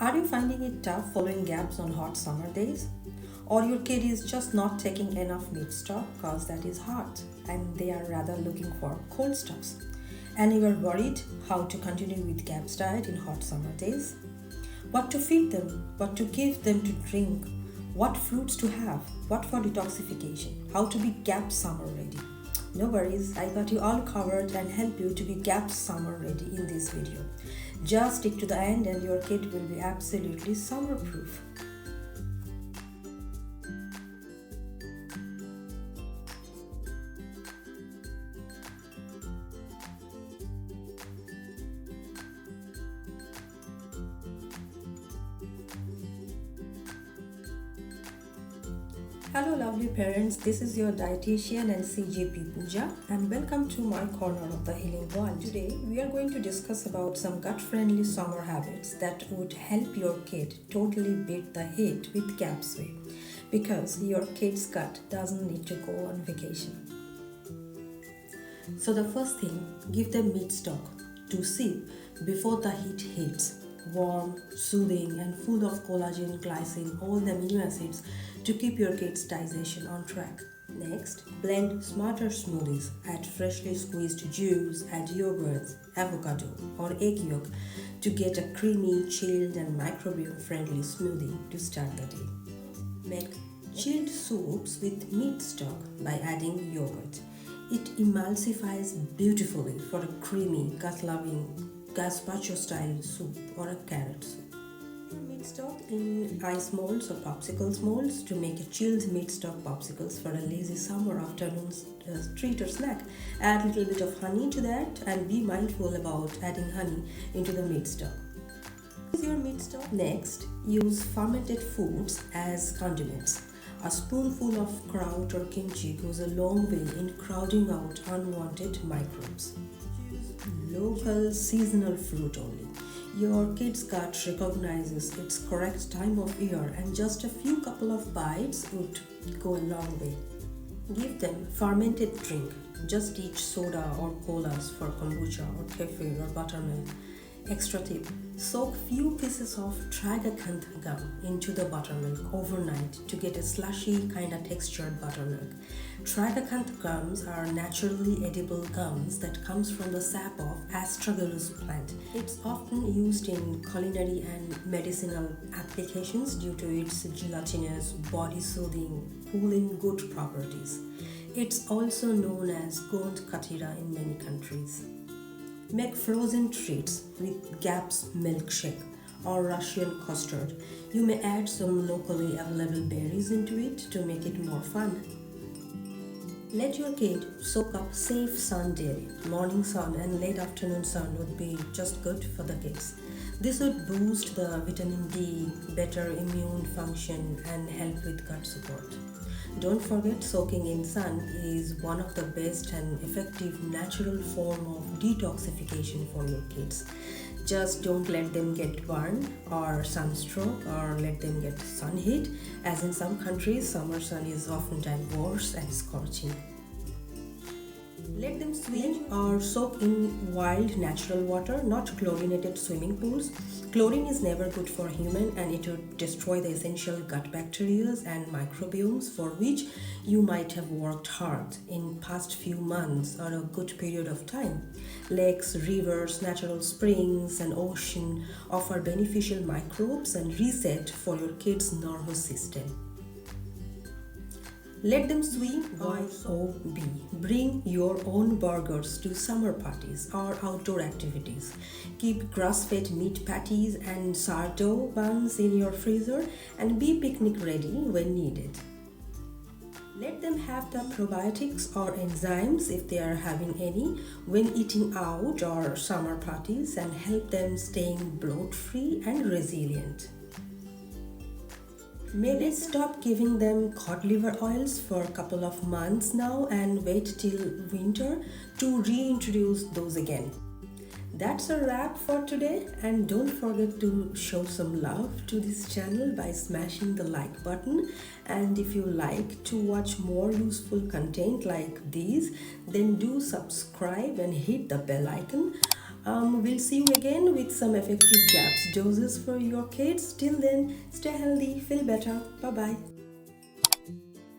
Are you finding it tough following gaps on hot summer days? Or your kid is just not taking enough meat stock because that is hot and they are rather looking for cold stuffs? And you are worried how to continue with GAPS diet in hot summer days? What to feed them, what to give them to drink, what fruits to have, what for detoxification, how to be GAPS summer ready. No worries, I got you all covered and help you to be GAPS summer ready in this video. Just stick to the end and your kid will be absolutely summer proof. Hello lovely parents, this is your dietitian and CGP Pooja and welcome to my corner of the healing world. Today we are going to discuss about some gut-friendly summer habits that would help your kid totally beat the heat with GAPS way, because your kid's gut doesn't need to go on vacation. So the first thing, give them meat stock to sip before the heat hits. Warm, soothing and full of collagen, glycine, all the amino acids to keep your kids' digestion on track. Next, blend smarter smoothies. Add freshly squeezed juice, add yogurt, avocado or egg yolk to get a creamy, chilled and microbiome-friendly smoothie to start the day. Make chilled soups with meat stock by adding yogurt. It emulsifies beautifully for a creamy, gut-loving gazpacho style soup or a carrot soup. Meat stock in ice molds or popsicles molds to make a chilled meat stock popsicles for a lazy summer afternoon treat or snack. Add a little bit of honey to that and be mindful about adding honey into the meat stock. Use your meat stock. Next, use fermented foods as condiments. A spoonful of kraut or kimchi goes a long way in crowding out unwanted microbes. Local seasonal fruit only. Your kid's gut recognizes its correct time of year and just a few couple of bites would go a long way. Give them fermented drink. Just eat soda or colas for kombucha or kefir or buttermilk. Extra tip, soak few pieces of tragacanth gum into the buttermilk overnight to get a slushy kind of textured buttermilk. Tragacanth gums are naturally edible gums that comes from the sap of astragalus plant. It's often used in culinary and medicinal applications due to its gelatinous, body-soothing, cooling good properties. It's also known as gond katira in many countries. Make frozen treats with GAPS milkshake or Russian custard. You may add some locally available berries into it to make it more fun. Let your kid soak up safe sun daily. Morning sun and late afternoon sun would be just good for the kids. This would boost the vitamin D, better immune function and help with gut support. Don't forget, soaking in sun is one of the best and effective natural form of detoxification for your kids. Just don't let them get burned or sunstroke or let them get sun heat, as in some countries summer sun is oftentimes worse and scorching. Let them swim or soak in wild natural water, not chlorinated swimming pools. Chlorine is never good for human and it would destroy the essential gut bacteria and microbiomes for which you might have worked hard in past few months or a good period of time. Lakes, rivers, natural springs and ocean offer beneficial microbes and reset for your kids' nervous system. Let them swim. YOB. Bring your own burgers to summer parties or outdoor activities. Keep grass-fed meat patties and sourdough buns in your freezer and be picnic ready when needed. Let them have the probiotics or enzymes if they are having any when eating out or summer parties and help them staying bloat-free and resilient. Maybe stop giving them cod liver oils for a couple of months now and wait till winter to reintroduce those again. That's a wrap for today, and don't forget to show some love to this channel by smashing the like button, and if you like to watch more useful content like these, then do subscribe and hit the bell icon We'll see you again with some effective gaps doses for your kids. Till then, stay healthy, feel better. Bye bye.